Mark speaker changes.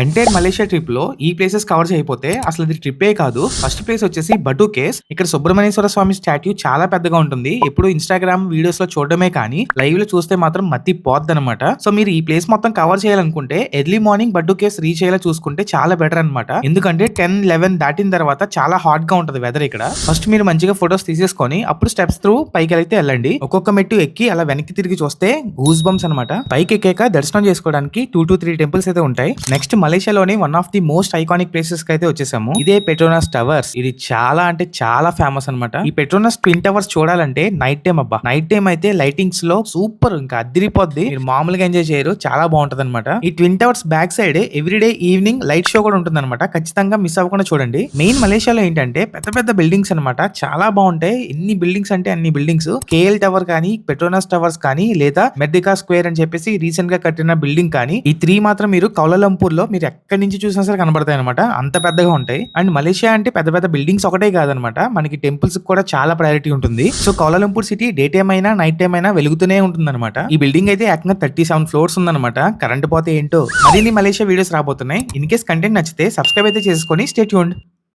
Speaker 1: Entire Malaysia trip లో ఈ places cover చేయకపోతే అసలు ఇది ట్రిప్పే కాదు. ఫస్ట్ ప్లేస్ వచ్చేసి బటు కేవ్స్. ఇక్కడ సుబ్రహ్మణ్యేశ్వర స్వామి స్టాట్యూ చాలా పెద్దగా ఉంటుంది. ఎప్పుడు ఇన్స్టాగ్రామ్ వీడియోస్ లో చూడడమే కానీ లైవ్ లో చూస్తే మాత్రం మతి పోద్దనమాట. సో మీరు ఈ ప్లేస్ మొత్తం కవర్ చేయాలనుకుంటే early morning Batu caves reach అయ్యేలా చూసుకుంటే చాలా బెటర్ అనమాట. ఎందుకంటే 10-11 దాటిన తర్వాత చాలా హాట్ గా ఉంటది వెదర్ ఇక్కడ. ఫస్ట్ మీరు మంచిగా ఫొటోస్ తీసేసుకొని అప్పుడు స్టెప్స్ త్రూ పైకి అయితే వెళ్ళండి. ఒక్కొక్క మెట్టు ఎక్కి అలా వెనక్కి తిరిగి చూస్తే గూస్ బంప్స్ అనమాట. పైకి ఎక్కాక దర్శనం చేసుకోవడానికి 2 to 3 టెంపుల్స్ అయితే ఉంటాయి. నెక్స్ట్ మలేషియాలోని one of the most iconic places కి అయితే వచ్చేసాము. ఇదే పెట్రోనాస్ టవర్స్. ఇది చాలా అంటే చాలా ఫేమస్ అనమాట. ఈ పెట్రోనాస్ ట్విన్ టవర్స్ చూడాలంటే నైట్ టైం అబ్బా. నైట్ టైం అయితే లైటింగ్స్ లో సూపర్, ఇంకా అదిరిపోద్ది. మీరు మామూలుగా ఎంజాయ్ చేయరు, చాలా బాగుంటది అనమాట. ఈ twin towers back side everyday evening light show కూడా ఉంటుంది అనమాట. ఖచ్చితంగా మిస్ అవ్వకుండా చూడండి. మెయిన్ మలేషియాలో ఏంటంటే పెద్ద పెద్ద బిల్డింగ్స్ అనమాట, చాలా బాగుంటాయి. ఎన్ని బిల్డింగ్స్ అంటే అన్ని బిల్డింగ్స్. కేఎల్ టవర్ కానీ, పెట్రోనాస్ టవర్స్ కానీ, లేదా మెర్దికా స్క్వేర్ అని చెప్పేసి రీసెంట్ గా కట్టిన బిల్డింగ్ కానీ, ఈ 3 మాత్రం మీరు కౌలాలంపూర్ లో మీరు ఎక్కడి నుంచి చూసినా సరే కనబడతాయి అనమాట. అంత పెద్దగా ఉంటాయి. అండ్ మలేషియా అంటే పెద్ద పెద్ద బిల్డింగ్స్ ఒకటే కాదనమాట, మనకి టెంపుల్స్ కూడా చాలా ప్రయారిటీ ఉంటుంది. So Kuala Lumpur city day time అయినా నైట్ టైం అయినా వెలుగుతూనే ఉంటుంది అనమాట. ఈ బిల్డింగ్ అయితే ఏకంగా 37 ఫ్లోర్స్ ఉందన్నమాట. కరెంట్ పోతే ఏంటో. మరిన్ని మలేషియా వీడియోస్ రాబోతున్నాయి. ఇన్ కేస్ కంటెంట్ నచ్చితే సబ్స్క్రైబ్ అయితే చేసుకొని స్టే ట్యూన్డ్.